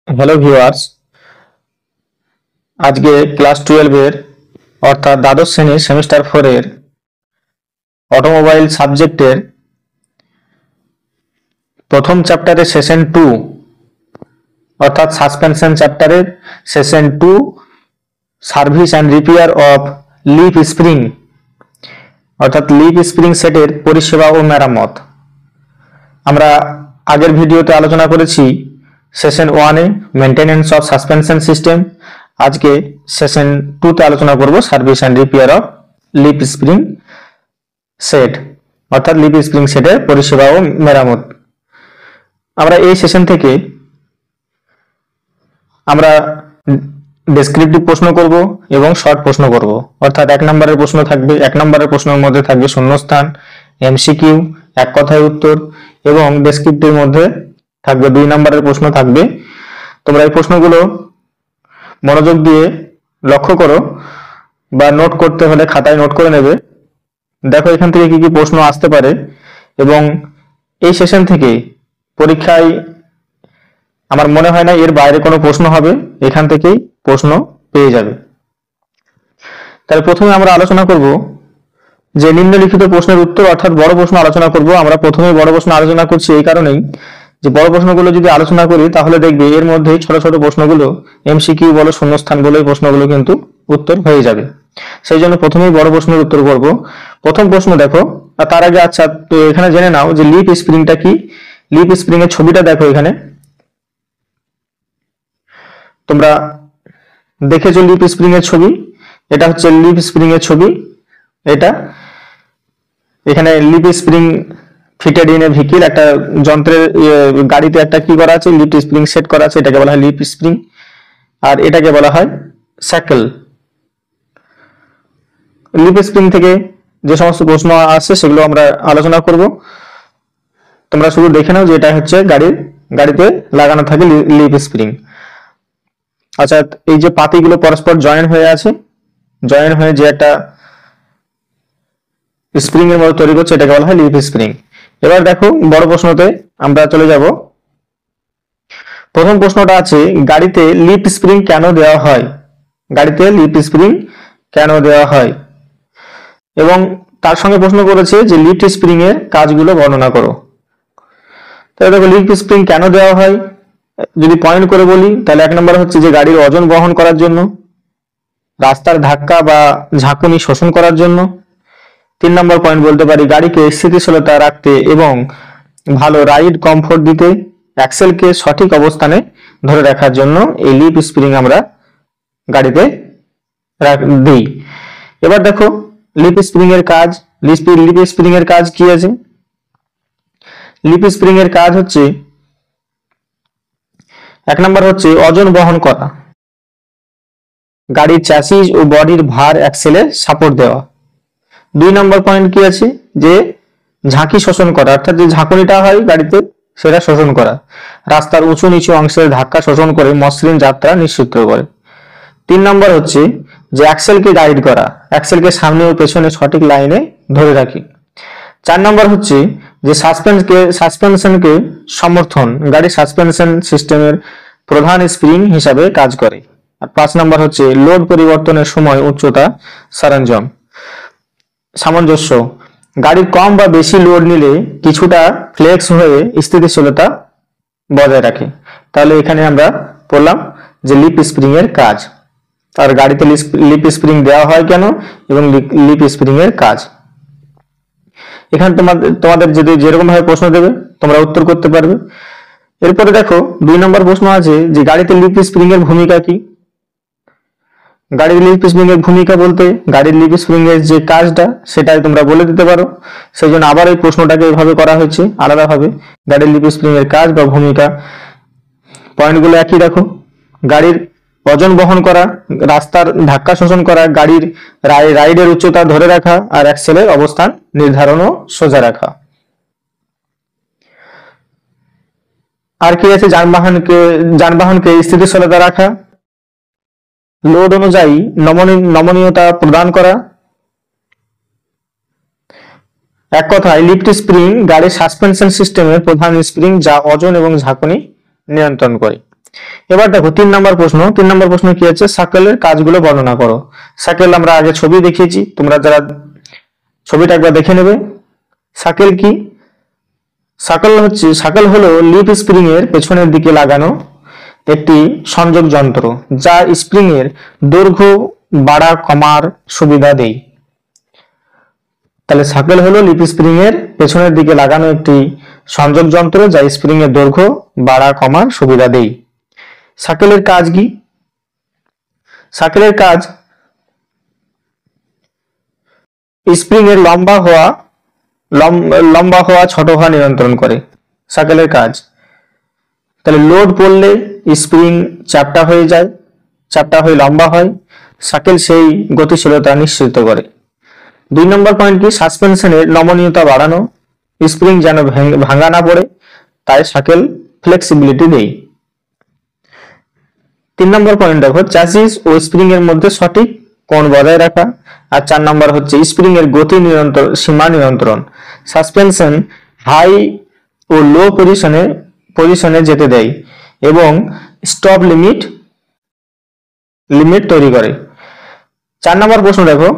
Hello viewers, আজকে class 12 এর অর্থাৎ দ্বাদশ শ্রেণীর সেমিস্টার 4 এর অটোমোবাইল সাবজেক্টের প্রথম চ্যাপ্টারে সেশন 2 অর্থাৎ সাসপেনশন চ্যাপ্টারের session 2 service and repair of leaf spring অর্থাৎ লিফ স্প্রিং সেটের পরিষেবা ও মেরামত। আমরা আগের ভিডিওতে আলোচনা করেছি session 1 A maintenance of suspension system. আজকে সেশন 2 তে আলোচনা করব service and repair of leaf spring set অর্থাৎ লিফ স্প্রিং সেটের পরিষেবা ও মেরামত। আমরা এই সেশন থেকে আমরা ডেসক্রিপটিভ প্রশ্ন করব এবং শর্ট প্রশ্ন করব। অর্থাৎ 1 নম্বরের প্রশ্ন থাকবে, 1 নম্বরের প্রশ্নের মধ্যে থাকবে শূন্যস্থান, এমসিকিউ, এক কথায় উত্তর এবং ডেসক্রিপটিভের মধ্যে থাকবে 2 নম্বরের প্রশ্ন থাকবে। তোমরা এই প্রশ্নগুলো মনোযোগ দিয়ে লক্ষ্য করো বা নোট করতে হলে খাতায় নোট করে নেবে। দেখো এখান থেকে কি কি প্রশ্ন আসতে পারে এবং এই সেশন থেকে পরীক্ষায় আমার মনে হয় না এর বাইরে কোনো প্রশ্ন হবে, এখান থেকেই প্রশ্ন পেয়ে যাবে। তাহলে প্রথমে আমরা আলোচনা করব যে নিম্নলিখিত প্রশ্নের উত্তর অর্থাৎ বড় প্রশ্ন আলোচনা করব। আমরা প্রথমে বড় প্রশ্ন আলোচনা করছি এই কারণেই যে বড় প্রশ্নগুলো যদি আলোচনা করি তাহলে দেখবে এর মধ্যে ছোট ছোট প্রশ্নগুলো এমসিকিউ বলো শূন্যস্থান বলো এই প্রশ্নগুলো কিন্তু উত্তর হয়ে যাবে। সেই জন্য প্রথমেই বড় প্রশ্নের উত্তর করব। প্রথম প্রশ্ন দেখো, তার আগে আচ্ছা এখানে জেনে নাও যে লিফ স্প্রিংটা কি। লিফ স্প্রিং এর ছবিটা দেখো, এখানে তোমরা দেখেছো লিফ স্প্রিং এর ছবি। এটা হচ্ছে লিফ স্প্রিং এর ছবি। এটা এখানে leaf spring fitted in a vehicle, একটা যন্ত্রের গাড়িতে একটা কি করা আছে, লিফ স্প্রিং সেট করা আছে, এটাকে বলা হয় লিফ স্প্রিং আর এটাকে বলা হয় স্যাকেল। লিফ স্প্রিং থেকে যে সমস্ত প্রশ্ন আসছে সেগুলো আমরা আলোচনা করব। তোমরা শুধু দেখে নাও যে এটা হচ্ছে গাড়িতে লাগানো থাকে লিফ স্প্রিং। আচ্ছা, এই যে পাতিগুলো পরস্পর জয়েন হয়ে আছে, জয়েন হয়ে যে একটা স্প্রিং এর মতো তৈরি করছে এটাকে বলা হয় লিফ স্প্রিং। এবার দেখো বড় প্রশ্নতে আমরা চলে যাব। প্রথম প্রশ্নটা আছে গাড়িতে লিফ স্প্রিং কেন দেওয়া হয়, গাড়িতে লিফ স্প্রিং কেন দেওয়া হয় এবং তার সঙ্গে প্রশ্ন করেছে যে লিফ স্প্রিং এর কাজগুলো বর্ণনা করো। তাহলে দেখো লিফ স্প্রিং কেন দেওয়া হয় যদি পয়েন্ট করে বলি তাহলে 1 নম্বর হচ্ছে যে গাড়ির ওজন বহন করার জন্য, রাস্তার ধাক্কা বা ঝাঁকুনি শোষণ করার জন্য। 3 নম্বর পয়েন্ট বলতে পারি গাড়িকে স্থিতিশীলতা রাখতে এবং ভালো রাইড কমফোর্ট দিতে, অ্যাক্সেলকে সঠিক অবস্থানে ধরে রাখার জন্য এই লিফ স্প্রিং আমরা গাড়িতে দিই। এবার দেখো লিফ স্প্রিং এর কাজ, লিফ স্প্রিং এর কাজ কি আছে। লিফ স্প্রিং এর কাজ হচ্ছে 1 নম্বর হচ্ছে ওজন বহন করা, গাড়ির চ্যাসিস ও বডির ভার অ্যাক্সেলে সাপোর্ট দেওয়া। 2 নম্বর পয়েন্ট কি আছে যে ঝাঁকি শোষণ করা, অর্থাৎ যে ঝাঁকুনিটা হয় গাড়িতে সেটা শোষণ করা, রাস্তার উঁচু নিচু অংশের ধাক্কা শোষণ করে মসৃণ যাত্রা নিশ্চিত করে। 3 নম্বর হচ্ছে যে অ্যাক্সেলকে গাইড করা, অ্যাক্সেলকে সামনে ও পেছনে সঠিক লাইনে ধরে রাখি। 4 নম্বর হচ্ছে যে সাসপেনশনকে সমর্থন, গাড়ি সাসপেনশন সিস্টেমের প্রধান স্প্রিং হিসাবে কাজ করে। আর 5 নম্বর হচ্ছে লোড পরিবর্তনের সময় উচ্চতা সরঞ্জাম সামঞ্জস্য, গাড়ির কম বা বেশি লোড নিলে কিছুটা ফ্লেক্স হয়ে স্থিতিশীলতা বজায় রাখে। তাহলে এখানে আমরা বললাম যে লিফ স্প্রিং এর কাজ আর গাড়িতে লিফ স্প্রিং দেওয়া হয় কেন এবং লিফ স্প্রিং এর কাজ। এখানে তোমাদের যদি যেরকম ভাবে প্রশ্ন দেবে তোমরা উত্তর করতে পারবে। এরপরে দেখো 2 নম্বর প্রশ্ন আছে যে গাড়িতে লিফ স্প্রিং এর ভূমিকা কি। গাড়ির লিফ স্প্রিং এর ভূমিকা বলতে গাড়ির লিফ স্প্রিং এর যে কাজটা সেটাই তোমরা বলে দিতে পারো। সেই জন্য আবার এই প্রশ্নটাকে এভাবে করা হয়েছে আলাদাভাবে, গাড়ির লিফ স্প্রিং এর কাজ বা ভূমিকা। পয়েন্টগুলো একই রাখো, গাড়ির ওজন বহন করা, রাস্তার ধাক্কা শোষণ করা, গাড়ির রাইডের উচ্চতা ধরে রাখা আর অ্যাক্সেলের অবস্থান নির্ধারণ ও সোজা রাখা। আর কি আছে, যানবাহনকে স্থিতিশীলতা রাখা, লোড অনুযায়ী নমনীয়তা প্রদান করা। এক কথায় লিফট স্প্রিং গাড়ির সাসপেনশন সিস্টেমের প্রধান স্প্রিং যা ওজন এবং ঝাঁকুনি নিয়ন্ত্রণ করে। এবার দেখো 3 নম্বর প্রশ্ন। 3 নম্বর প্রশ্ন কি আছে, সার্কেলের কাজগুলো বর্ণনা করো। সার্কেল আমরা আগে ছবি দেখিয়েছি, তোমরা যারা ছবিটা একবার দেখে নেবে। সার্কেল কি? সার্কেল হলো লিফ স্প্রিং এর পেছনের দিকে লাগানো একটি সংযোগ যন্ত্র, যা স্প্রিং এর দৈর্ঘ্য বাড়া কমার সুবিধা দেয়। তাহলে সার্কেল হলো লিফ স্প্রিং এর পেছনের দিকে লাগানো একটি সংযোগ যন্ত্র, যা স্প্রিং এর দৈর্ঘ্য বাড়া কমার সুবিধা দেয়। সার্কেলের কাজ কি? সার্কেলের কাজ স্প্রিং এর লম্বা হওয়া ছোট হওয়া নিয়ন্ত্রণ করে। সার্কেলের কাজ, তাহলে লোড পড়লে স্প্রিং চ্যাপ্টা হয়ে যায়, চ্যাপ্টা হয়ে লম্বা হয়, সার্কেল সেই গতিশীলতা নিশ্চিত করে। 2 নম্বর পয়েন্ট কি, সাসপেনশনের নমনীয়তা বাড়ানো, স্প্রিং যেন ভাঙা না পড়ে, তাই সার্কেল ফ্লেক্সিবিলিটি দেয়। 3 নম্বর পয়েন্ট দেখো, চ্যাসিস ও স্প্রিং এর মধ্যে সঠিক কোণ বজায় রাখা। আর 4 নম্বর হচ্ছে স্প্রিং এর গতি নিয়ন্ত্রণ, সীমা নিয়ন্ত্রণ। সাসপেনশন হাই ও লো পজিশনে যেতে দেয় এবং স্টপ লিমিট তৈরি করে। 4 নম্বর প্রশ্ন দেখো,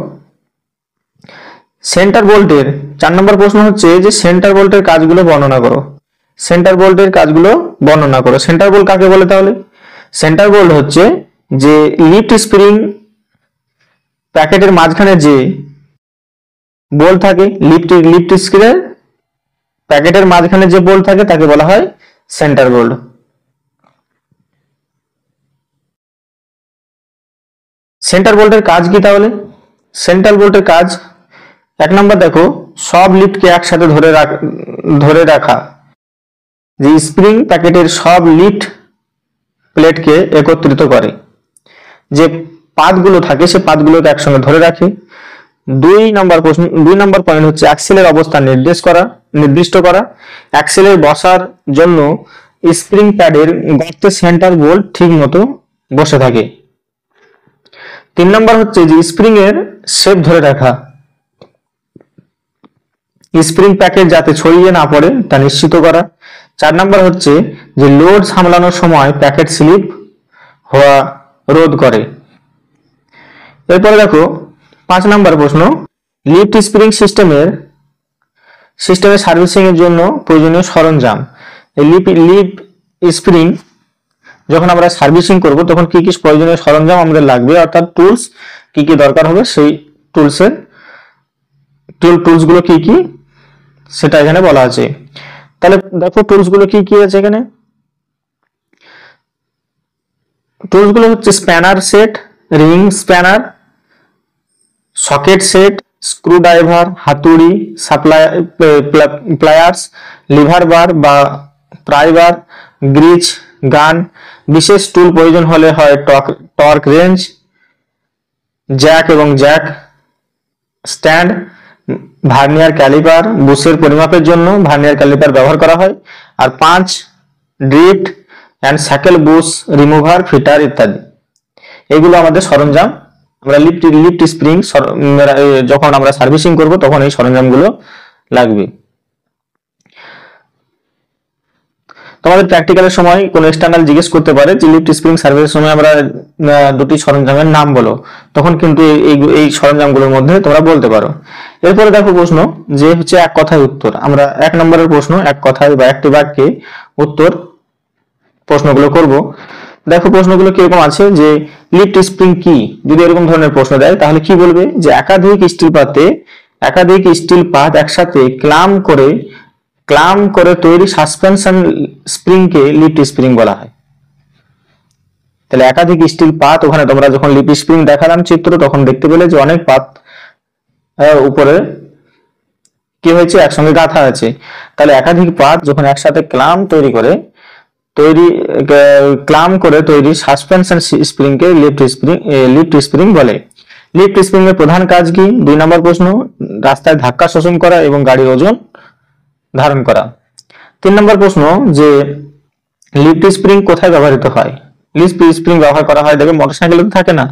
সেন্টার বোল্টের 4 নম্বর প্রশ্ন হচ্ছে যে সেন্টার বোল্টের কাজগুলো বর্ণনা করো। সেন্টার বোল্টের কাজগুলো বর্ণনা করো। সেন্টার বোল্ট কাকে বলে? তাহলে সেন্টার বোল্ট হচ্ছে যে লিফট স্প্রিং প্যাকেটের মাঝখানে যে বোল্ট থাকে, লিফট স্প্রিং প্যাকেটের মাঝখানে যে বোল্ট থাকে তাকে বলা হয় সেন্টার বোল্ট। সেন্টার বোল্টের কাজ কি তাহলে? সেন্টার বোল্টের কাজ 1 নম্বর দেখো, সব লিফটকে একসাথে ধরে রাখা, যে স্প্রিং প্যাকেটের সব লিফট প্লেটকে একত্রিত করে, যে পাতগুলো থাকে সে পাতগুলোকে একসঙ্গে ধরে রাখে। 2 নম্বর পয়েন্ট হচ্ছে অ্যাক্সেলের অবস্থান নির্দিষ্ট করা। অ্যাক্সেলের বসার জন্য স্প্রিং প্যাডের গর্তে সেন্টার বোল্ট ঠিক মতো বসে থাকে। 3 নম্বর হচ্ছে যে স্প্রিং এর শেপ ধরে রাখা, স্প্রিং প্যাকেট যাতে ছড়িয়ে না পড়ে তা নিশ্চিত করা। 4 নম্বর হচ্ছে যে লোড সামলানোর সময় প্যাকেট স্লিপ হওয়া রোধ করে। এরপরে দেখো 5 নম্বর প্রশ্ন, লিফট স্প্রিং সিস্টেমের সার্ভিসিং এর জন্য প্রয়োজনীয় সরঞ্জাম। এই লিফট স্প্রিং যখন আমরা সার্ভিসিং করব তখন কি কি প্রয়োজনীয় সরঞ্জাম আমাদের লাগবে, অর্থাৎ টুলস কি কি দরকার হবে, সেই টুলস গুলো কি কি সেটা এখানে বলা আছে। তাহলে দেখো টুলস গুলো কি কি আছে এখানে। টুলস গুলো হচ্ছে spanner set, ring spanner, socket set, screw driver, হাতুড়ি, প্লায়ার্স, লিভার বার বা প্রাই বার, গ্রিজ, গান। বিশেষ টুল প্রয়োজন হলে হয় টর্ক রেঞ্জ, জ্যাক এবং জ্যাক স্ট্যান্ড, ভার্নিয়ার ক্যালিপার, বুশের পরিমাপের জন্য ভার্নিয়ার ক্যালিপার ব্যবহার করা হয়। আর 5 drift and cycle bush remover, fitter ইত্যাদি। এগুলো আমাদের সরঞ্জাম। আমরা লিফট স্প্রিং যখন আমরা সার্ভিসিং করব তখন এই সরঞ্জামগুলো লাগবে। তোমাদের প্র্যাকটিক্যালের সময় কোন এক্সটার্নাল জিজ্ঞেস করতে পারে যে লিফট স্প্রিং সার্ভিসের সময় আমরা দুটি সরঞ্জামের নাম বলো, তখন কিন্তু এই সরঞ্জামগুলোর মধ্যে তোমরা বলতে পারো। এরপরে দেখো প্রশ্ন যে হচ্ছে এক কথায় উত্তর। আমরা 1 নম্বরের প্রশ্ন এক কথায় বা একটি বাক্যে উত্তর প্রশ্নগুলো করব। দেখো প্রশ্নগুলো কিরকম আছে, যে লিফট স্প্রিং কি, যদি এরকম ধরনের প্রশ্ন দেয় তাহলে কি বলবে, যে একাধিক স্টিল পাত একসাথে ক্লাম করে তৈরি সাসপেনশন স্প্রিং কে লিফট স্প্রিং বলা হয়। তাহলে একাধিক স্টিল পাত, ওখানে তোমরা যখন লিফট স্প্রিং দেখালাম চিত্র তখন দেখতে পেলে যে অনেক পাত উপরে কি হয়েছে, একসঙ্গে গাঁথা আছে। তাহলে একাধিক পাত যখন একসাথে ক্লাম করে তৈরি সাসপেনশন স্প্রিং কে লিফট স্প্রিং বলে। লিফট স্প্রিং এর প্রধান কাজ কি? 2 নম্বর প্রশ্ন, রাস্তায় ধাক্কা শোষণ করা এবং গাড়ির ওজন ধারণ করা। 3 নম্বর প্রশ্ন, যে লিফট স্প্রিং কোথায় ব্যবহৃত হয়? লিফট স্প্রিং ব্যবহার করা হয় দেখো মোটরসাইকেলে তো থাকে না,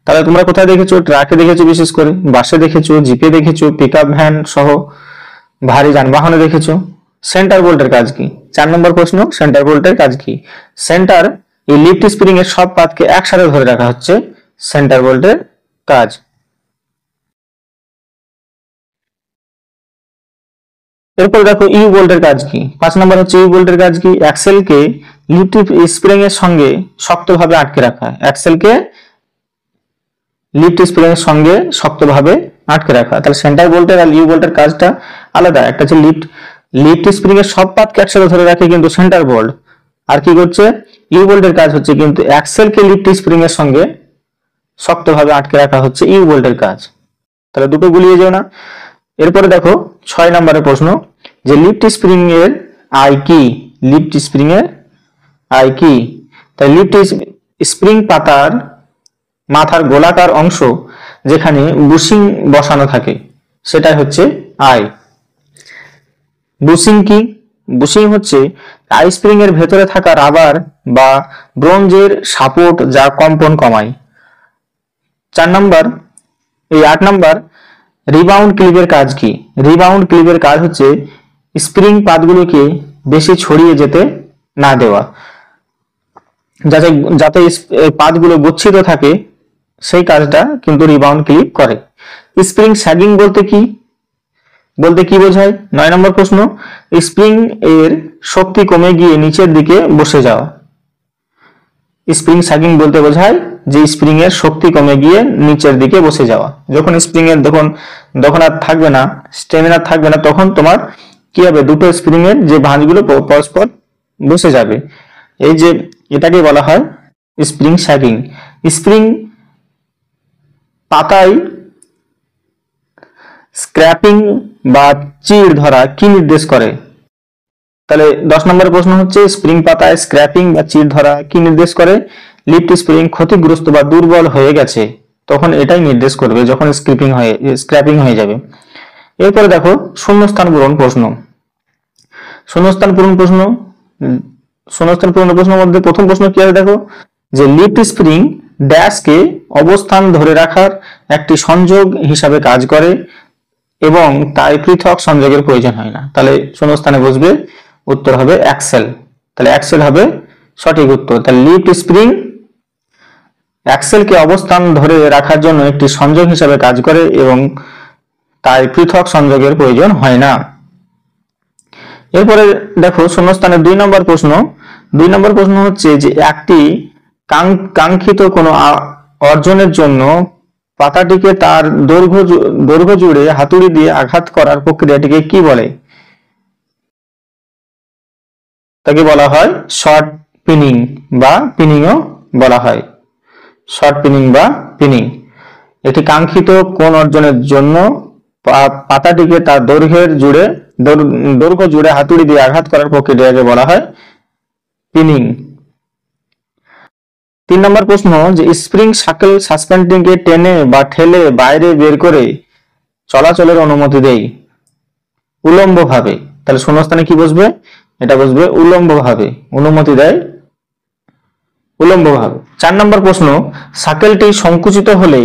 তাহলে তোমরা কোথায় দেখেছো? ট্রাকে দেখেছো, বিশেষ করে বাসে দেখেছো, জিপে দেখেছো, পিকআপ ভ্যান সহ ভারী যানবাহনে দেখেছো। সেন্টার বোল্টের কাজ কি? 4 নম্বর প্রশ্ন, সেন্টার বোল্টের কাজ কি? সেন্টার এই লিফট স্প্রিং এর সব পাতকে একসাথে ধরে রাখা হচ্ছে সেন্টার বোল্টের কাজ। এরপর দেখো ইউ বোল্টের কাজ কি? 5 নম্বর হচ্ছে ইউ বোল্টের কাজ কি? অ্যাক্সেলকে লিফট স্প্রিং এর সঙ্গে শক্তভাবে আটকে রাখা। অ্যাক্সেলকে লিফট স্প্রিং এর সঙ্গে শক্তভাবে আটকে রাখা। তাহলে সেন্টার বোল্টের আর ইউ বোল্টের কাজটা আলাদা। একটা হচ্ছে লিফট স্প্রিং এর সব পাতকে একসাথে ধরে রাখে কিন্তু সেন্টার বোল্ট, আর কি করছে ইউ বোল্টের কাজ হচ্ছে কিন্তু অ্যাক্সেলকে লিফট স্প্রিং এর সঙ্গে শক্তভাবে আটকে রাখা হচ্ছে ইউ বোল্টের কাজ। তাহলে দুটো গুলিয়ে যাও না। এরপরে দেখো 6 নম্বরের প্রশ্ন, যে লিফট স্প্রিং এর আই কি? লিফট স্প্রিং এর আই কি? তাই লিফট স্প্রিং পাতার মাথার গোলাকার অংশ যেখানে বুশিং বসানো থাকে সেটাই হচ্ছে আই। বুশিং কি? বুশিং হচ্ছে আই স্প্রিং এর ভেতরে থাকা রাবার বা ব্রোঞ্জের সাপোর্ট যা কম্পন কমায়। 4 নম্বর 8 নম্বর, রিবাউন্ড ক্লিপের কাজ কি? রিবাউন্ড ক্লিপের কাজ হচ্ছে স্প্রিং পাতগুলোকে বেশি ছড়িয়ে যেতে না দেওয়া, যাতে যাতে পাতগুলো গচ্ছিত থাকে, সেই কাজটা কিন্তু রিবাউন্ড ক্লিপ করে। স্প্রিং স্যাগিং বলতে কি বোঝায়? 9 নম্বর প্রশ্ন, স্প্রিং এর শক্তি কমে গিয়ে নিচের দিকে বসে যাওয়া। স্প্রিং স্যাগিং বলতে বোঝায় যে স্প্রিং এর শক্তি কমে গিয়ে নিচের দিকে বসে যাওয়া। যখন স্প্রিং এর যখন আর থাকবে না, স্টেমিনা থাকবে না, তখন তোমার কি হবে, দুটো স্প্রিং এর যে ভাঁজগুলো পরস্পর বসে যাবে। এই যে এটাকে বলা হয় স্প্রিং স্যাগিং। স্প্রিং পাতায় স্ক্র্যাপিং বা চিড় ধরা কি নির্দেশ করে? তাহলে 10 নম্বর প্রশ্ন হচ্ছে, স্প্রিং পাতায় স্ক্র্যাপিং বা চিড় ধরা কি নির্দেশ করে? লিফট স্প্রিং ক্ষতিগ্রস্ত বা দুর্বল হয়ে গেছে তখন এটাই নির্দেশ করবে, যখন স্ক্র্যাপিং হয়ে যাবে। এরপরে দেখো শূন্যস্থান পূরণ প্রশ্ন। শূন্যস্থান পূরণ প্রশ্নের মধ্যে প্রথম প্রশ্ন কি আছে দেখো, যে লিফট স্প্রিং ড্যাশকে অবস্থান ধরে রাখার একটি সংযোগ হিসাবে কাজ করে এবং তাই পৃথক সংযোগের প্রয়োজন হয় না। তাহলে শূন্যস্থানে বসবে, উত্তর হবে অ্যাক্সেল। তাহলে অ্যাক্সেল হবে সঠিক উত্তর। তাহলে লিফট স্প্রিং অ্যাক্সেলকে অবস্থান ধরে রাখার জন্য একটি সংযোগ হিসাবে কাজ করে এবং তাই পৃথক সংযোগের প্রয়োজন হয় না। এরপরে দেখো শূন্যস্থানে 2 নম্বর প্রশ্ন। 2 নম্বর প্রশ্ন হচ্ছে যে একটি কাঙ্ক্ষিত কোনো অর্জনের জন্য পাতাটিকে তার দৈর্ঘ্য জুড়ে হাতুড়ি দিয়ে আঘাত করার প্রক্রিয়াটিকে কি বলে? তাকে বলা হয় শর্ট পিনিং বা পিনিংও বলা হয়। শর্ট পিনিং বা পিনিং। একটি কাঙ্ক্ষিত কোণ অর্জনের জন্য পাতাটিকে তার দৈর্ঘ্য জুড়ে হাতুড়ি দিয়ে আঘাত করার প্রক্রিয়াকে বলা হয় পিনিং। 3 নম্বর প্রশ্ন, যে স্প্রিং সার্কেল সাসপেন্ডিংকে টেনে বা ঠেলে বাইরে বের করে চলাচলের অনুমতি দেয় উলম্বভাবে। তাহলে শূন্যস্থানে কি বসবে? এটা বসবে উলম্বভাবে, অনুমতি দেয় উলম্বভাবে। 4 নম্বর প্রশ্ন, সার্কেলটি সংকুচিত হলে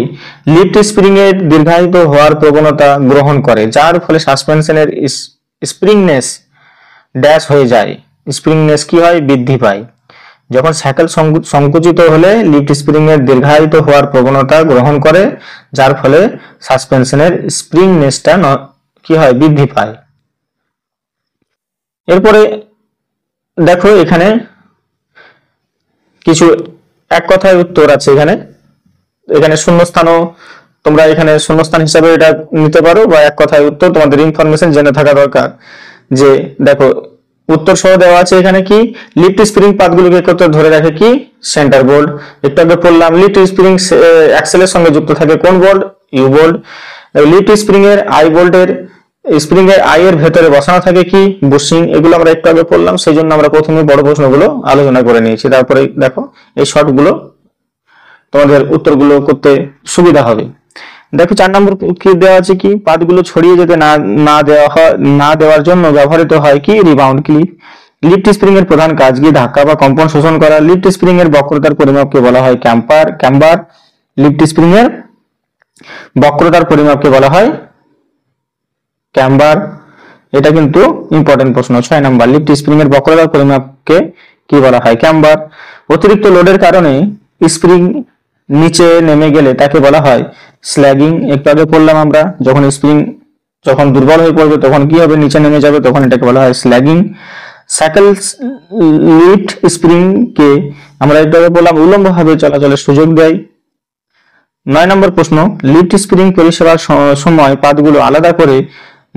লিফট স্প্রিং এর দীর্ঘায়িত হওয়ার প্রবণতা গ্রহণ করে, যার ফলে সাসপেনশনের স্প্রিংনেস ড্যাশ হয়ে যায়। স্প্রিংনেস কি হয়? বৃদ্ধি পায়। যখন সাইকেল সংকুচিত হলে লিফট স্প্রিং এর দীর্ঘায়িত হওয়ার প্রবণতা গ্রহণ করে, যার ফলে সাসপেনশনের স্প্রিংনেসটা কি হয়? বৃদ্ধি পায়। এরপরে দেখো এখানে কিছু এক কথায় উত্তর আছে। এখানে শূন্যস্থানও তোমরা এখানে শূন্যস্থান হিসাবে এটা নিতে পারো, বা এক কথায় উত্তর তোমাদের ইনফরমেশন জেনে থাকা দরকার। যে দেখো উত্তর সহ দেওয়া আছে এখানে কি, লিফট স্প্রিং পাতগুলোকে একত্রে ধরে রাখে কি? Centre bolt. একটু আগে পড়লাম লিফট স্প্রিং অ্যাক্সেলের সঙ্গে যুক্ত থাকে কোন bolt? U bolt. Leaf spring এর আই এর ভেতরে বসানো থাকে কি? বুশিং। এগুলো আমরা একটু আগে পড়লাম, সেই জন্য আমরা প্রথমে বড় প্রশ্নগুলো আলোচনা করে নিয়েছি। তারপরে দেখো এই শর্টগুলো তোমাদের উত্তরগুলো করতে সুবিধা হবে। দেখো 4 নম্বর কি দেওয়া আছে কি, পাতগুলো ছড়িয়ে যেতে না দেওয়ার জন্য ব্যবহৃত হয় কি? Rebound clip. লিফট স্প্রিং এর প্রধান কাজ কি? ধাক্কা বা কম্পন শোষণ করা। লিফট স্প্রিং এর বক্রতার পরিমাপকে বলা হয় ক্যাম্বার। লিফট স্প্রিং এর বক্রতার পরিমাপকে বলা হয় ক্যাম্বার। এটা কিন্তু ইম্পর্টেন্ট প্রশ্ন। 6 নাম্বার, লিফট স্প্রিং এর বক্রতার পরিমাপকে কি বলা হয়? ক্যাম্বার। অতিরিক্ত লোডের কারণে স্প্রিং নিচে নেমে গেলে তাকে বলা হয় স্ল্যাগিং। একটু আগে পড়লাম আমরা, যখন স্প্রিং যখন দুর্বল হয়ে পড়বে তখন কি হবে? নিচে নেমে যাবে, তখন এটাকে বলা হয় স্ল্যাগিং। সাইকেল লিফট স্প্রিং কে আমরা একটু আগে বললাম উল্লম্বভাবে চলাচলের সুযোগ দেয়। 9 নম্বর প্রশ্ন, লিফট স্প্রিং পরিষেবার সময় পাতগুলো আলাদা করে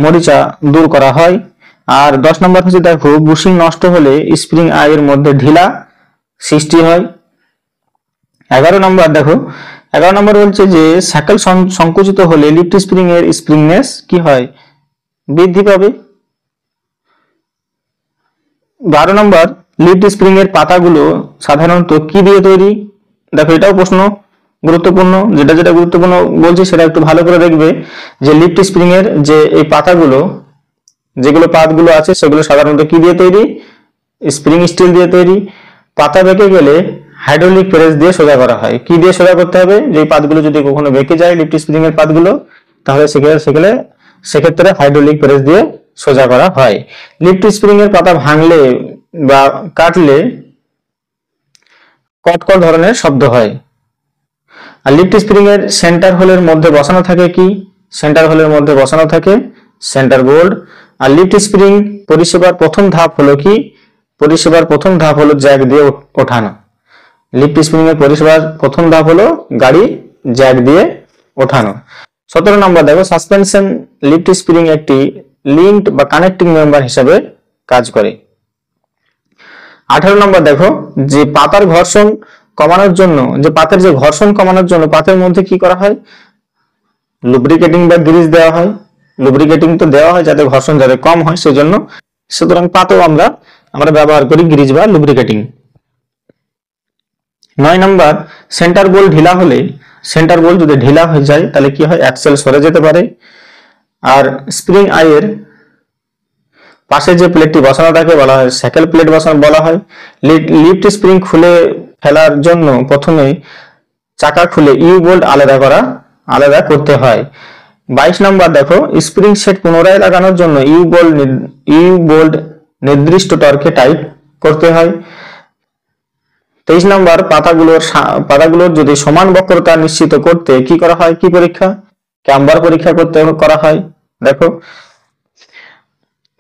মরিচা দূর করা হয়। আর 10 নম্বর হচ্ছে দেখো, বুশিং নষ্ট হলে স্প্রিং আইয়ের মধ্যে ঢিলা সৃষ্টি হয়। 11 নম্বর দেখো, 11 নম্বর বলছে যে সাইকেল সংকুচিত হলে লিফট স্প্রিং এর স্প্রিংনেস কি হয়? বৃদ্ধি পাবে। 12 নম্বর, লিফট স্প্রিং এর পাতাগুলো সাধারণত কি দিয়ে তৈরি? দেখো এটাও প্রশ্ন গুরুত্বপূর্ণ, যেটা যেটা গুরুত্বপূর্ণ বলছি সেটা একটু ভালো করে দেখবে। যে লিফট স্প্রিং এর যে এই পাতাগুলো, যেগুলো পাতগুলো আছে সেগুলো সাধারণত কি দিয়ে তৈরি? স্প্রিং স্টিল দিয়ে তৈরি। পাতা বেঁকে গেলে হাইড্রোলিক প্রেস দিয়ে সোজা করা হয়। কি দিয়ে সোজা করতে হবে? যে পাতগুলো যদি কখনো বেঁকে যায় লিফট স্প্রিং এর পাতগুলো, তাহলে সেক্ষেত্রে হাইড্রোলিক প্রেস দিয়ে সোজা করা হয়। লিফট স্প্রিং এর পাতা ভাঙলে বা কাটলে কটকট ধরনের শব্দ হয়। আর লিফট স্প্রিং এর সেন্টার হোলের মধ্যে বসানো থাকে কি? সেন্টার হোলের মধ্যে বসানো থাকে সেন্টার বোল্ট। আর লিফট স্প্রিং পরিষেবার প্রথম ধাপ হলো কি? পরিষেবার প্রথম ধাপ হলো জ্যাক দিয়ে ওঠানো। লিফট স্প্রিং এর পরিষেবার প্রথম ধাপ হলো গাড়ি জ্যাক দিয়ে ওঠানো। 17 নম্বর দেখো, সাসপেনশন লিফট স্প্রিং একটি লিঙ্কড বা কানেক্টিং মেম্বার হিসেবে কাজ করে। 18 নম্বর দেখো, যে পাতার ঘর্ষণ কমানোর জন্য, যে পাতের যে ঘর্ষণ কমানোর জন্য পাতের মধ্যে কি করা হয়? লুব্রিকেটিং বা গ্রিজ দেওয়া হয়। লুব্রিকেটিং তো দেওয়া হয় যাতে ঘর্ষণ যাতে কম হয় সেজন্য, সুতরাং পাতেও আমরা ব্যবহার করি গ্রিজ বা লুব্রিকেটিং। 9 নম্বর, সেন্টার বোল্ট ঢিলা হলে, সেন্টার বোল্ট যদি ঢিলা হয়ে যায় তাহলে কি হয়? অ্যাক্সেল সরে যেতে পারে। আর স্প্রিং আইয়ের পাশে যে প্লেটটি বসানো থাকে বলা হয় স্যাকেল প্লেট বলা হয়। লিফট স্প্রিং খুলে ফেলার জন্য প্রথমে চাকা খুলে ইউ বোল্ট আলাদা করতে হয়। 22 নম্বর দেখো, স্প্রিং সেট পুনরায় লাগানোর জন্য ইউ বোল্ট নির্দিষ্ট টর্কে টাইট করতে হয়। 23 নম্বর, পাতাগুলোর যদি সমান বক্রতা নিশ্চিত করতে কি করা হয়? কি পরীক্ষা? ক্যাম্বার পরীক্ষা করা হয়। দেখো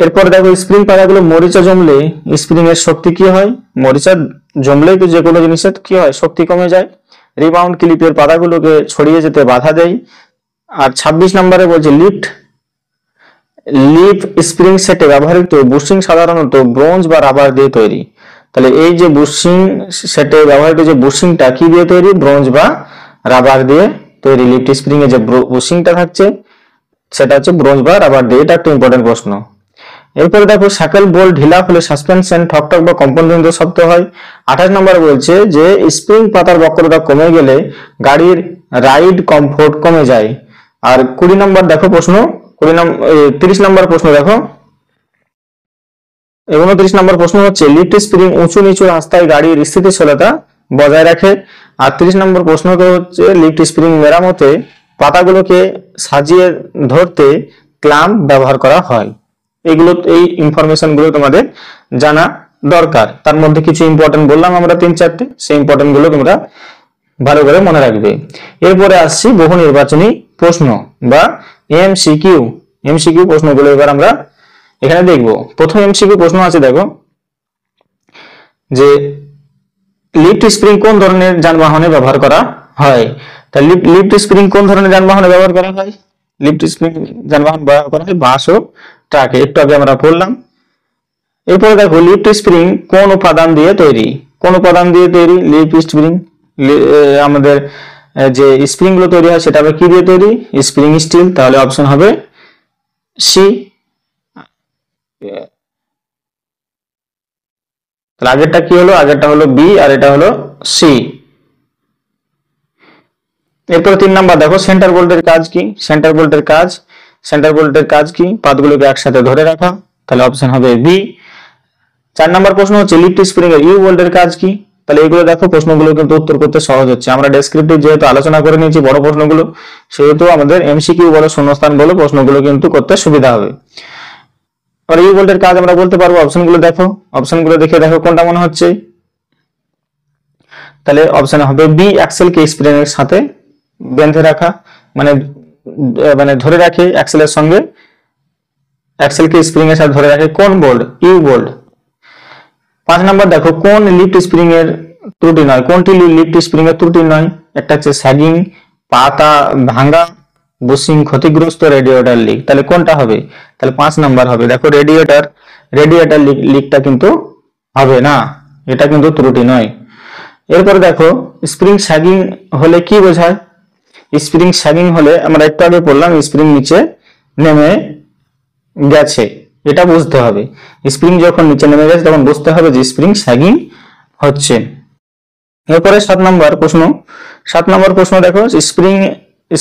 এরপর দেখো, স্প্রিং পাতাগুলো মরিচা জমলে স্প্রিং এর শক্তি কি হয়? মরিচা জমলেই তো যে কোনো জিনিসের কি হয়? শক্তি কমে যায়। রিবাউন্ড ক্লিপের পাতাগুলোকে ছড়িয়ে যেতে বাধা দেয়। আর 26 নম্বরে বলছে লিফ স্প্রিং সেটে ব্যবহৃত বুশিং সাধারণত ব্রোঞ্জ বা রাবার দিয়ে তৈরি। তাহলে এই যে বুশিং সেটে ব্যবহৃত যে বুশিংটা কি দিয়ে তৈরি? ব্রোঞ্জ বা রাবার দিয়ে তৈরি। লিফট স্প্রিং এ যে বুশিংটা থাকছে সেটা হচ্ছে ব্রোঞ্জ বা রাবার দিয়ে। এটা একটা ইম্পর্টেন্ট প্রশ্ন। এরপরে দেখো, সাইকেল বোল্ট ঢিলা হলে সাসপেনশন ঠকঠক বা কম্পনজনিত শব্দ হয়। 28 নম্বর বলছে যে স্প্রিং পাতার বক্রতা কমে গেলে গাড়ির রাইড কমফোর্ট কমে যায়। আর 20 নম্বর দেখো প্রশ্ন, 30 নম্বর প্রশ্ন দেখো, 29 নম্বর প্রশ্ন হচ্ছে লিফট স্প্রিং উঁচু নিচু রাস্তায় গাড়ির স্থিতিশীলতা বজায় রাখে। আর 30 নম্বর প্রশ্ন তো হচ্ছে লিফট স্প্রিং মেরামতে পাতাগুলোকে সাজিয়ে ধরতে ক্ল্যাম্প ব্যবহার করা হয়। এই ইনফরমেশন গুলো তোমাদের জানা দরকার। তার মধ্যে কিছু ইম্পর্টেন্ট বললাম আমরা 3-4টে, সেই ইম্পর্টেন্ট গুলো তোমরা ভালো করে মনে রাখবে। এরপরে আসছি বহু নির্বাচনী প্রশ্ন বা এমসিকিউ প্রশ্নগুলো এবার আমরা এখানে দেখব। প্রথম এমসিকিউ প্রশ্ন আছে দেখো, যে লিফট স্প্রিং কোন ধরনের যানবাহনে ব্যবহার করা হয়? তাহলে লিফট স্প্রিং কোন ধরনের যানবাহনে ব্যবহার করা হয়? লিফট স্প্রিং যানবাহন ব্যবহার করা হয় বাস ও ট্রাকে, একটু আগে আমরা পড়লাম। এরপরে দেখো, লিফট স্প্রিং কোন উপাদান দিয়ে তৈরি? কোন উপাদান দিয়ে তৈরি লিফট স্প্রিং? আমাদের যে স্প্রিং গুলো তৈরি হয় সেটা কি দিয়ে তৈরি? Spring steel. তাহলে অপশন হবে সি। তাহলে আগেরটা কি হলো? আগেরটা হলো বি আর এটা হলো সি। এরপর 3 নাম্বার দেখো, সেন্টার বোল্টের কাজ কি? সেন্টার বোল্টের কাজ কি? পাতগুলোকে একসাথে ধরে রাখা। তাহলে অপশন হবে বি। 4 নাম্বার প্রশ্ন হচ্ছে লিফট স্প্রিং এর ইউ বোল্টের কাজ কি? তাহলে এগুলো দেখো, প্রশ্নগুলো কিন্তু উত্তর করতে সহজ হচ্ছে। আমরা ডেসক্রিপটিভ যেহেতু আলোচনা করে নিয়েছি বড় প্রশ্নগুলো, সেহেতু আমাদের এমসিকিউ বলো শূন্যস্থান বলো প্রশ্নগুলো কিন্তু করতে সুবিধা হবে। আর ইউ বোল্টের কাজ আমরা বলতে পারবো, অপশনগুলো দেখো, অপশনগুলো দেখে দেখো কোনটা মনে হচ্ছে। তাহলে অপশন হবে বি, অ্যাক্সেলকে স্প্রিং এর সাথে বেঁধে রাখা, মানে মানে ধরে রাখে অ্যাক্সেলের সঙ্গে, অ্যাক্সেলকে স্প্রিং এর সাথে ধরে রাখে কোন বোল্ট? U bolt. 5 নম্বর দেখো, কোন লিফট স্প্রিং এর ত্রুটি নয়? কোনটি লিফট স্প্রিং এর ত্রুটি নয়? একটা হচ্ছে স্যাগিং, পাতা ভাঙা, বুশিং ক্ষতিগ্রস্ত, রেডিয়েটর লিক। তাহলে কোনটা হবে? তাহলে 5 নাম্বার হবে। দেখো রেডিয়েটর লিকটা কিন্তু হবে না, এটা কিন্তু ত্রুটি নয়। এরপরে দেখো, স্প্রিং স্যাগিং হলে কি বোঝায়? স্প্রিং স্যাগিং হলে আমরা একটু আগে বললাম স্প্রিং নিচে নেমে গেছে, এটা বুঝতে হবে। স্প্রিং যখন নিচে নেমে গেছে তখন বুঝতে হবে যে স্প্রিং স্যাগিং হচ্ছে। এরপরে 7 নম্বর প্রশ্ন। 7 নম্বর প্রশ্ন দেখো,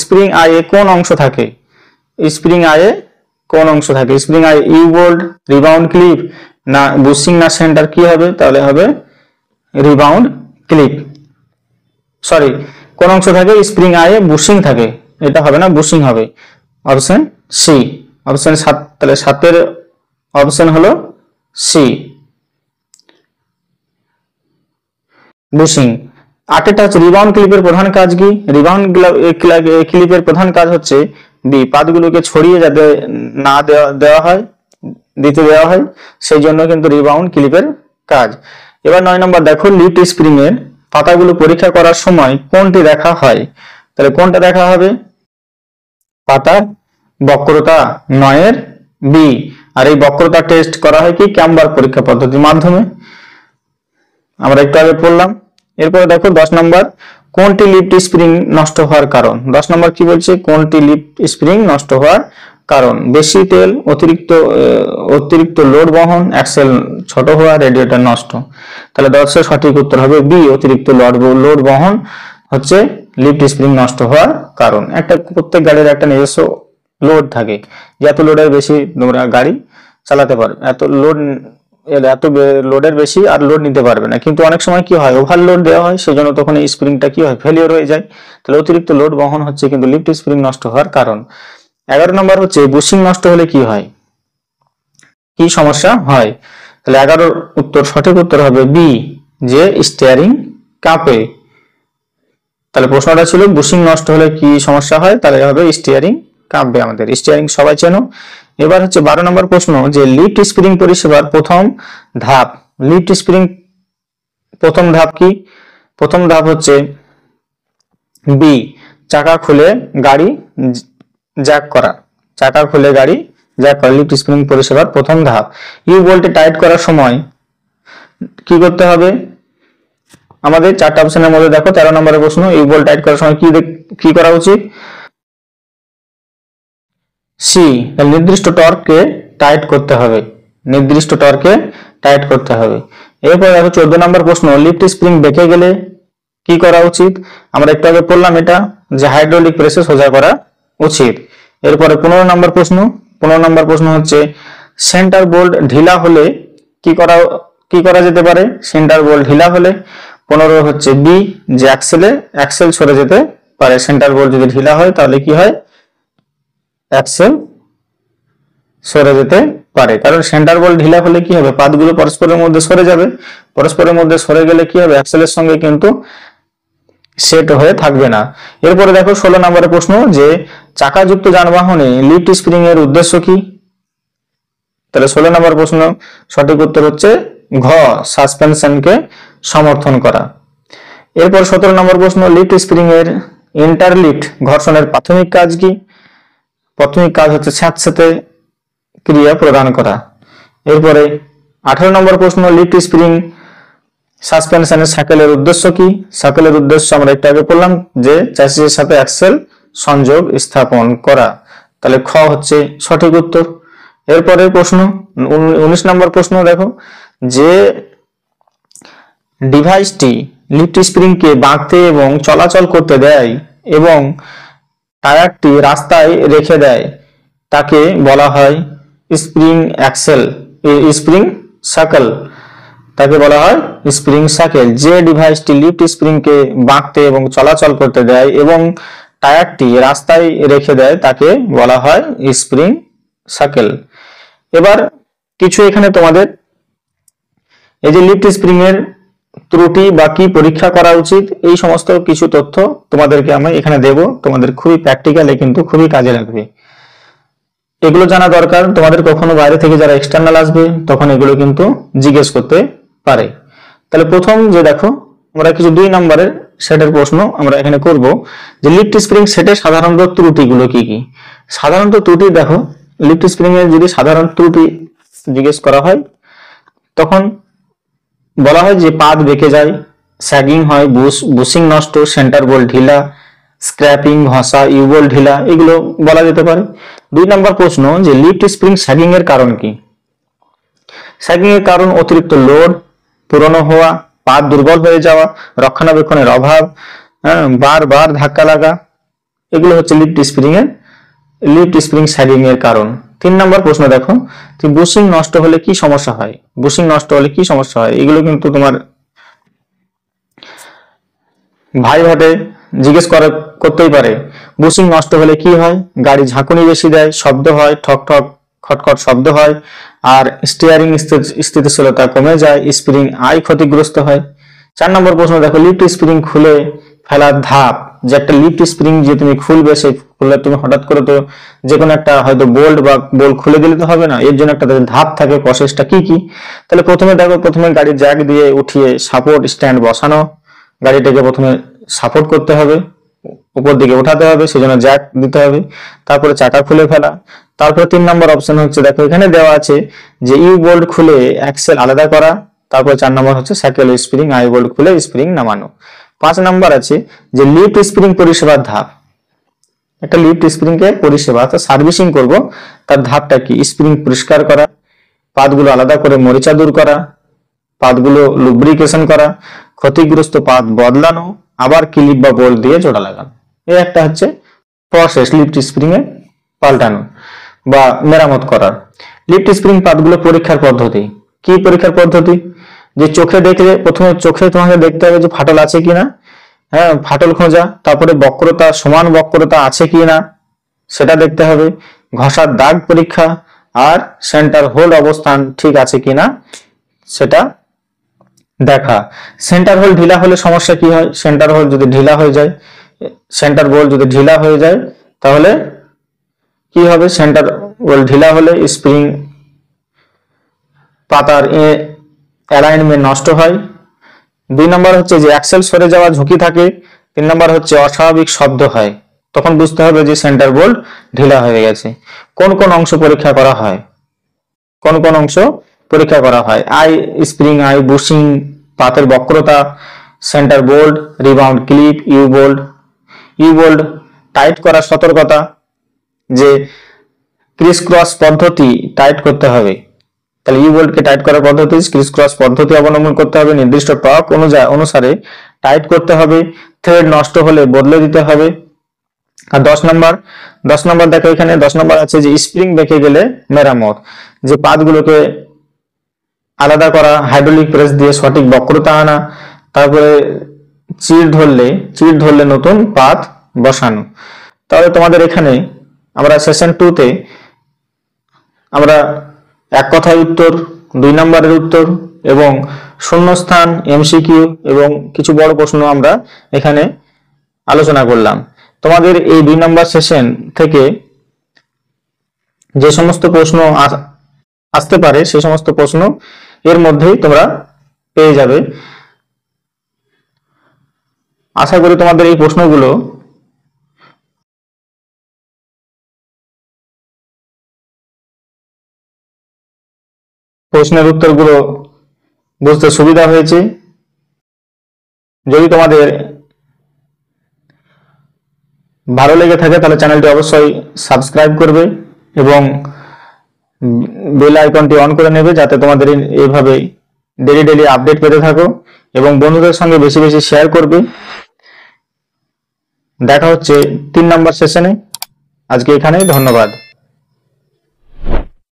স্প্রিং আয়ে কোন অংশ থাকে? স্প্রিং আয়ে কোন অংশ থাকে? স্প্রিং আয়ে ইউ বোল্ট, রিবাউন্ড ক্লিপ, না বুশিং, না সেন্টার? কি হবে? তাহলে হবে রিবাউন্ড ক্লিপ। সরি, কোন অংশ থাকে? স্প্রিং আয়ে বুশিং থাকে, এটা হবে না, বুশিং হবে। Option C, option 7। তাহলে 7 এর অপশন হলো সি, বুশিং। 8টা হচ্ছে রিবাউন্ড ক্লিপের প্রধান কাজ কি? রিবাউন্ড ক্লিপের প্রধান কাজ হচ্ছে বি, পাতগুলোকে ছড়িয়ে যাতে না দেওয়া হয়, দিতে দেওয়া হয়, সেই জন্য কিন্তু রিবাউন্ড ক্লিপের কাজ। এবার 9 নম্বর দেখো, লিফট স্প্রিং এর পাতাগুলো পরীক্ষা করার সময় কোনটি দেখা হয়? তাহলে কোনটা দেখা হবে? পাতার বক্রতা 9 এর বি। আর এই বক্রতা টেস্ট করা হয় কি? ক্যাম্বার পরীক্ষা পদ্ধতির মাধ্যমে, আমরা একটু আগে পড়লাম। এরপরে দেখো 10 নম্বর, কোনটি লিফট স্প্রিং নষ্ট হওয়ার কারণ? 10 নম্বর কি বলছে? কোনটি লিফট স্প্রিং নষ্ট হওয়ার কারণ? বেশি তেল, অতিরিক্ত লোড বহন, অ্যাক্সেল ছোট হওয়া, রেডিয়েটর নষ্ট। তাহলে 10 এর সঠিক উত্তর হবে বি, অতিরিক্ত লোড বহন হচ্ছে লিফট স্প্রিং নষ্ট হওয়ার কারণ। প্রত্যেক গাড়ির একটা নিজস্ব লোড থাকে, যে এত লোডের বেশি তোমরা গাড়ি চালাতে পারবে, এত লোডের বেশি আর লোড নিতে পারবে না। কিন্তু অনেক সময় কি হয়, ওভারলোড দেওয়া হয়, সেজন্য তখন এই স্প্রিংটা কি হয়, ফেলিওর হয়ে যায়। তাহলে অতিরিক্ত লোড বহন হচ্ছে কিন্তু লিফট স্প্রিং নষ্ট হওয়ার কারণ। 11 নম্বর হচ্ছে বুশিং নষ্ট হলে কি হয়, কি সমস্যা হয়? তাহলে 11 উত্তর সঠিক উত্তর হবে বি, যে স্টিয়ারিং কাঁপে। তাহলে প্রশ্নটা ছিল বুশিং নষ্ট হলে কি সমস্যা হয়, তাহলে হবে স্টিয়ারিং কাঁপবে। আমাদের স্টিয়ারিং সবাই চেনো। এবার হচ্ছে 12 নম্বর প্রশ্ন, যে লিফট স্প্রিং পরিষেবার প্রথম ধাপ। লিফট স্প্রিং প্রথম ধাপ কি? প্রথম ধাপ হচ্ছে বি, চাকা খুলে গাড়ি জ্যাক করা। চাকা খুলে গাড়ি জ্যাক করা লিফট স্প্রিং পরিষেবার প্রথম ধাপ। ইউ বোল্টে টাইট করার সময় কি করতে হবে? আমাদের 4টা অপশনের মধ্যে দেখো 13 নম্বরের প্রশ্ন, ইউ বোল্ট টাইট করার সময় কি করা উচিত? সি, নির্দিষ্ট টর্কে টাইট করতে হবে, নির্দিষ্ট টর্কে টাইট করতে হবে। এরপর দেখো 14 নম্বর প্রশ্ন, লিফট স্প্রিং বেঁকে গেলে কি করা উচিত? আমরা একটু আগে পড়লাম এটা, যে হাইড্রোলিক প্রেসে সোজা করা উচিত। এরপরে 15 নম্বর প্রশ্ন। 15 নম্বর প্রশ্ন হচ্ছে, সেন্টার বোল্ট ঢিলা হলে কি করা যেতে পারে? সেন্টার বোল্ট ঢিলা হলে 15 হচ্ছে বি, যে অ্যাক্সেল সরে যেতে পারে। সেন্টার বোল্ট যদি ঢিলা হয় তাহলে কি হয়? অ্যাক্সেল সরে যেতে পারে, কারণ সেন্টার বোল্ট ঢিলা হলে কি হবে? পাতগুলো পরস্পরের মধ্যে সরে যাবে, পরস্পরের মধ্যে সরে গেলে কি হবে? অ্যাক্সেলের সঙ্গে কিন্তু সেট হয়ে থাকবে না। এরপরে দেখো 16 নম্বরের প্রশ্ন, যে চাকাযুক্ত যানবাহনে লিফট স্প্রিং এর উদ্দেশ্য কি? তাহলে 16 নম্বর প্রশ্ন সঠিক উত্তর হচ্ছে ঘ, সাসপেনশনকে সমর্থন করা। এরপর 17 নম্বর প্রশ্ন, লিফট স্প্রিং এর ইন্টারলিফট ঘর্ষণের প্রাথমিক কাজ কি? প্রাথমিক কাজ হচ্ছে স্যাঁতস্যাঁতে ক্রিয়া প্রদান করা। এরপরে 18 নম্বর প্রশ্ন, লিফট স্প্রিং সাসপেনশনের সাইকেলের উদ্দেশ্য কি? সাইকেলের উদ্দেশ্য আমরা একটু আগে বললাম, যে চ্যাসিসের সাথে অ্যাক্সেল সংযোগ স্থাপন করা। তাহলে খ হচ্ছে সঠিক উত্তর। এরপরের প্রশ্ন 19 নম্বর প্রশ্ন দেখো, যে ডিভাইসটি লিফট স্প্রিংকে বাঁকতে এবং চলাচল করতে দেয় এবং টায়ারটি রাস্তায় রেখে দেয়, তাকে বলা হয় স্প্রিং অ্যাক্সেল, স্প্রিং সাইকেল। তাকে বলা হয় স্প্রিং সাইকেল। যে ডিভাইসটি লিফট স্প্রিংকে বাঁকতে এবং চলাচল করতে দেয় এবং টায়ারটি রাস্তায় রেখে দেয়, তাকে বলা হয় স্প্রিং সাইকেল। এবার কিছু এখানে তোমাদের এই যে লিফট স্প্রিং এর ত্রুটি বা কি পরীক্ষা করা উচিত এই সমস্ত কিছু তথ্য তোমাদেরকে আমি এখানে দেব, তোমাদের খুবই প্র্যাকটিক্যালি কিন্তু খুবই কাজে লাগবে। এগুলো জানা দরকার, তোমাদের কখনো বাইরে থেকে যারা এক্সটার্নাল আসবে তখন এগুলো কিন্তু জিজ্ঞেস করতে পারে। তাহলে প্রথম যে দেখো আমরা কিছু 2 নম্বরের সেটের প্রশ্ন আমরা এখানে করব যে লিফট স্প্রিং সেটে সাধারণত ত্রুটিগুলো কি কি। সাধারণত ত্রুটি দেখো, লিফট স্প্রিং এর যদি সাধারণ ত্রুটি জিজ্ঞেস করা হয় তখন বলা হয় যে পাত বেঁকে যায়, স্যাগিং হয়, বুশিং নষ্ট, সেন্টার বোল্ট ঢিলা, স্ক্র্যাপিং, ঘষা, ইউবোল্ট ঢিলা, এগুলো বলা যেতে পারে। 2 নম্বর প্রশ্ন যে লিফট স্প্রিং স্যাগিং এর কারণ কি। স্যাগিং এর কারণ অতিরিক্ত লোড, পুরনো হওয়া, পাত দুর্বল হয়ে যাওয়া, রক্ষণাবেক্ষণের অভাব, বারবার ধাক্কা লাগা, এগুলো হচ্ছে লিফট স্প্রিং স্যাগিং এর কারণ। 3 নম্বর প্রশ্ন দেখো বুশিং নষ্ট হলে কি সমস্যা হয়। বুশিং নষ্ট হলে কি সমস্যা হয়, এগুলো কিন্তু তোমার ভাই ভাটে জিজ্ঞেস করতেই পারে। বুশিং নষ্ট হলে কি হয়, গাড়ি ঝাঁকুনি বেশি দেয়, শব্দ হয়, ঠক ঠক খটখট শব্দ হয়, আর স্টিয়ারিং স্থিতিশীলতা কমে যায়, স্প্রিং আই ক্ষতিগ্রস্ত হয়। 4 নম্বর প্রশ্ন দেখো লিফট স্প্রিং খুলে ফেলার ধাপ, যে একটা লিফট স্প্রিং যে তুমি খুলবে, সেই খুললে তুমি হঠাৎ করে তো যে কোনো একটা হয়তো বোল্ট বা বোল্ট খুলে দিলে তো হবে না, এর জন্য একটা ধাপ থাকে, প্রসেসটা কি কি। তাহলে প্রথমে দেখো, প্রথমে গাড়ির জ্যাক দিয়ে উঠিয়ে সাপোর্ট স্ট্যান্ড বসানো, গাড়িটাকে প্রথমে সাপোর্ট করতে হবে, উপর দিকে উঠাতে হবে, সেজন্য জ্যাক দিতে হবে, তারপরে চাকা খুলে ফেলা। তারপরে 3 নম্বর অপশন হচ্ছে দেখো এখানে দেওয়া আছে যে ইউ বোল্ট খুলে অ্যাক্সেল আলাদা করা, তারপর 4 নম্বর হচ্ছে সাইকেল স্প্রিং আই বোল্ট খুলে স্প্রিং নামানো। 5 নম্বর আছে যে লিফট স্প্রিং পরিষেবার ধাপ। একটা লিফট স্প্রিং কে পরিষেবা অর্থাৎ সার্ভিসিং করব, তার ধাপটা কি। স্প্রিং পরিষ্কার করা, পাতগুলো আলাদা করে মরিচা দূর করা, পাতগুলো লুব্রিকেশন করা, ক্ষতিগ্রস্ত পাত বদলানো, আবার ক্লিপ বা বোল্ট দিয়ে জোড়া লাগানো। এই একটা হচ্ছে প্রসেস লিফট স্প্রিং এ পাল্টানো বা মেরামত করার। লিফট স্প্রিং পাতগুলো পরীক্ষার পদ্ধতি কি। পরীক্ষার পদ্ধতি যে চোখে দেখলে, প্রথমে চোখে তোমাকে দেখতে হবে যে ফাটল আছে কিনা, ফাটল খোঁজা, তারপরে বক্রতা, সমান বক্রতা আছে কিনা সেটা দেখতে হবে, ঘষার দাগ পরীক্ষা, আর সেন্টার হোল অবস্থান ঠিক আছে কিনা সেটা দেখা। সেন্টার হোল ঢিলা হলে সমস্যা কি হয়। সেন্টার হোল যদি ঢিলা হয়ে যায়, সেন্টার বোল্ট যদি ঢিলা হয়ে যায় তাহলে কি হবে। সেন্টার হোল ঢিলা হলে স্প্রিং পাতার অ্যালাইনমেন্ট নষ্ট হয়। 2 নম্বর হচ্ছে যে অ্যাক্সেল সরে যাওয়ার ঝুঁকি থাকে। 3 নম্বর হচ্ছে অস্বাভাবিক শব্দ হয়, তখন বুঝতে হবে যে সেন্টার বোল্ট ঢিলা হয়ে গেছে। কোন কোন অংশ পরীক্ষা করা হয়, কোন কোন অংশ পরীক্ষা করা হয়। আই স্প্রিং আই, বুশিং, পাতের বক্রতা, centre bolt, rebound clip, U bolt tight করার সতর্কতা, যে ক্রিস ক্রস পদ্ধতি টাইট করতে হবে। তাহলে ইউ বোল্টকে টাইট করার পদ্ধতি ক্রিস ক্রস পদ্ধতি অবলম্বন করতে হবে, নির্দিষ্ট টর্ক অনুসারে টাইট করতে হবে, থ্রেড নষ্ট হলে বদলে দিতে হবে। আর 10 নম্বর দেখো এখানে 10 নম্বর আছে যে স্প্রিং বেঁকে গেলে মেরামত, যে পাতগুলোকে আলাদা করা, হাইড্রোলিক প্রেস দিয়ে সঠিক বক্রতা আনা, তারপরে চিড় ধরলে নতুন পাত বসানো। তাহলে তোমাদের এখানে আমরা সেশন 2 তে আমরা এক কথায় উত্তর, 2 নম্বরের উত্তর এবং শূন্যস্থান, এমসিকিউ এবং কিছু বড় প্রশ্ন আমরা এখানে আলোচনা করলাম। তোমাদের এই 2 নম্বর সেশন থেকে যে সমস্ত প্রশ্ন আসতে পারে সেই সমস্ত প্রশ্ন এর মধ্যেই তোমরা পেয়ে যাবে। আশা করি তোমাদের এই প্রশ্নের উত্তরগুলো বুঝতে সুবিধা হয়েছে। যদি তোমাদের ভালো লেগে থাকে তাহলে চ্যানেলটি অবশ্যই সাবস্ক্রাইব করবে এবং বেল আইকনটি অন করে নেবে, যাতে তোমাদের এইভাবে ডেলি আপডেট পেতে থাকো এবং বন্ধুদের সঙ্গে বেশি বেশি শেয়ার করবে। দেখা হচ্ছে 3 নম্বর সেশনে। আজকে এখানেই, ধন্যবাদ।